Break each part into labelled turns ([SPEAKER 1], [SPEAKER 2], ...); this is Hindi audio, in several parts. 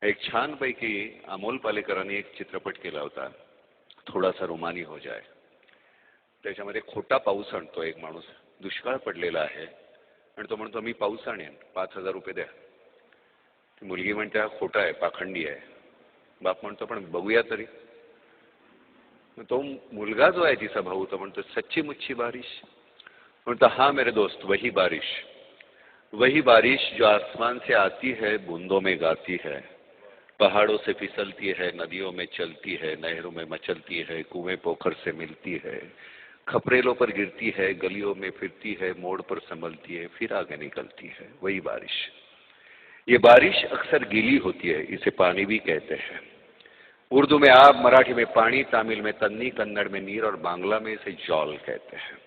[SPEAKER 1] एक छानपैकी अमोल पालेकरांनी एक चित्रपट केला होता, थोडासा रुमानी हो जाए. त्याच्यामध्ये खोटा पाऊस आणतो एक माणूस, दुष्काळ पडलेला आहे आणि तो म्हणतो मी पाऊस आणेन, 5,000 रुपये द्या. ती मुलगी म्हणते हा खोटा आहे, पाखंडी आहे. बाप म्हणतो पण बघूया तरी. तो मुलगा जो आहे तिचा भाऊ तो म्हणतो सच्ची मुच्ची बारिश. म्हणतो हाँ मेरे दोस्त वही बारिश जो आसमान से आती है, बूंदों में गाती है, पहाड़ों से फिसलती है, नदियों में चलती है, नहरों में मचलती है, कुएं पोखर से मिलती है, खपरेलों पर गिरती है, गलियों में फिरती है, मोड़ पर संभलती है, फिर आगे निकलती है, वही बारिश. ये बारिश अक्सर गीली होती है, इसे पानी भी कहते हैं. उर्दू में आब, मराठी में पानी, तमिल में तन्नी, कन्नड़ में नीर और बांग्ला में इसे जौल कहते हैं.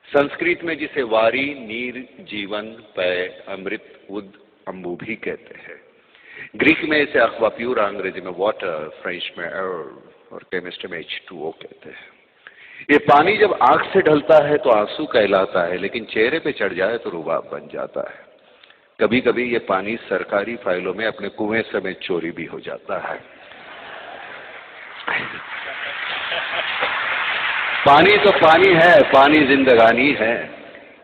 [SPEAKER 1] संस्कृत में जिसे वारी, नीर, जीवन, पय, अमृत, उद, अम्बु भी कहते हैं. ग्रीक में इसे अक्वाप्यूर, अंग्रेजी में वाटर, फ्रेंच में एयर और केमिस्ट्री में H2O कहते हैं. ये पानी जब आंख से ढलता है तो आंसू कहलाता है, लेकिन चेहरे पे चढ़ जाए तो रुबाब बन जाता है. कभी कभी ये पानी सरकारी फाइलों में अपने कुएं समेत चोरी भी हो जाता है. पानी तो पानी है, पानी जिंदगानी है.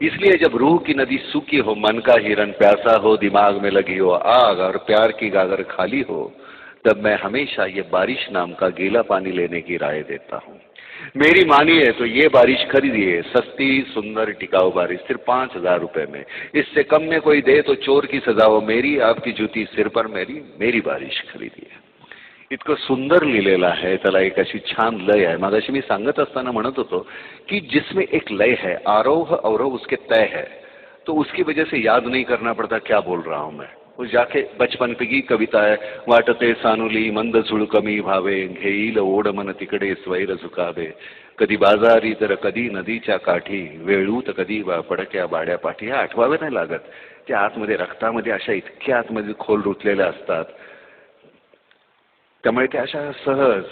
[SPEAKER 1] इसलिए जब रूह की नदी सूखी हो, मन का हिरन प्यासा हो, दिमाग में लगी हो आग और प्यार की गागर खाली हो, तब मैं हमेशा ये बारिश नाम का गीला पानी लेने की राय देता हूँ. मेरी मानिए तो ये बारिश खरीदिए, सस्ती सुंदर टिकाऊ बारिश, सिर्फ 5,000 रुपए में. इससे कम में कोई दे तो चोर की सजा हो मेरी, आपकी जूती सिर पर मेरी बारिश खरीदिए. इतकं सुंदर लिहिलेलं आहे. त्याला एक अशी छान लय आहे. मगाशी मी सांगत असताना म्हणत होतो कि जिसमें एक लय है, आरोह अवरोह उसके तय है, तो उसकी वजह से याद नहीं करना पड़ता क्या बोल रहा हूं मैं. वो जाके बचपन की कविता है. वाटते सानुली मंद झुळकमी भावे, घेईल ओढ मन तिकडे स्वैर झुकावे, कधी बाजारी तर कधी नदीच्या काठी, वेळूत कधी पडक्या बाड्या पाठी. हे आठवावे नाही लागत. त्या आतमध्ये रक्तामध्ये अशा इतक्या आतमध्ये खोल रुतलेल्या असतात. त्यामुळे ते अशा सहज.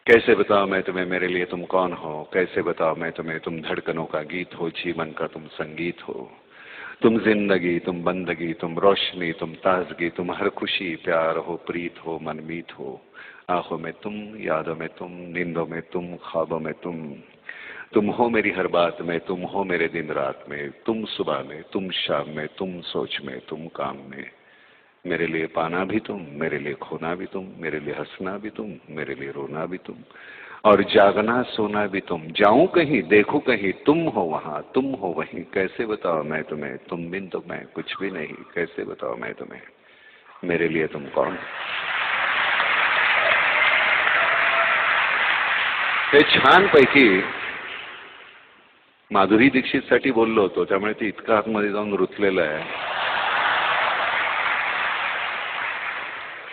[SPEAKER 1] कैसे बताओ मैं तुम्हें मेरे लिए तुम कौन हो, कैसे बताओ मैं तुम्हें तुम धड़कनों का गीत हो, जीवन का तुम संगीत हो, तुम जिंदगी, तुम बंदगी, तुम रोशनी, तुम ताजगी, तुम हर खुशी, प्यार हो, प्रीत हो, मनमीत हो. आंखों में तुम, यादों में तुम, नींदों में तुम, ख्वाबों में तुम हो मेरी हर बात में, तुम हो मेरे दिन रात में, तुम सुबह में, तुम शाम में, तुम सोच में, तुम काम में. मेरे लिए पाना भी तुम, मेरे लिए खोना भी तुम, मेरे लिए हंसना भी तुम, मेरे लिए रोना भी तुम, और जागना सोना भी तुम. जाऊं कहीं देखूं कहीं, तुम हो वहां, तुम हो वहीं. कैसे बताओ मैं तुम्हें, तुम बिन तो मैं कुछ भी नहीं. कैसे बताओ मैं तुम्हें मेरे लिए तुम कौन. हे छानपैकी माधुरी दीक्षित साठी बोललो होतो, त्यामुळे ते इतकं आतमध्ये जाऊन रुतलेलं आहे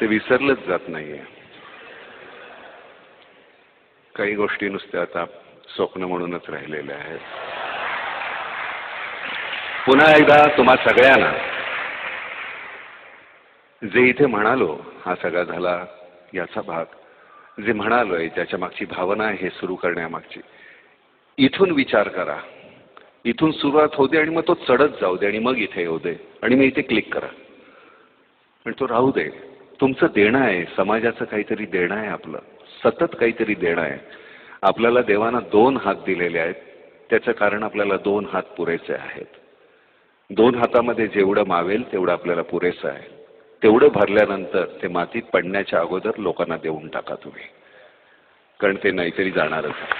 [SPEAKER 1] ते विसरलंच जात नाहीये. काही गोष्टी नुसत्या आता स्वप्न म्हणूनच राहिलेल्या आहेत. पुन्हा एकदा तुम्हा सगळ्यांना जे इथे म्हणालो, हा सगळा झाला याचा भाग, जे म्हणालोय ज्याच्या मागची भावना आहे हे सुरू करण्यामागची, इथून विचार करा. इथून सुरुवात होते आणि मग तो चढत जाऊ दे आणि मग इथे येऊ दे आणि मग इथे क्लिक करा आणि तो राहू दे. तुमचं देणं आहे, समाजाचं काहीतरी देणं आहे, आपलं सतत काहीतरी देणं आहे. आपल्याला देवानं 2 हात दिलेले आहेत. त्याचं कारण आपल्याला 2 हात पुरेसे आहेत. 2 हातामध्ये जेवढं मावेल तेवढं आपल्याला पुरेसं आहे. तेवढं भरल्यानंतर ते मातीत पडण्याच्या अगोदर लोकांना देऊन टाका तुम्ही, कारण ते नाहीतरी जाणारच आहे.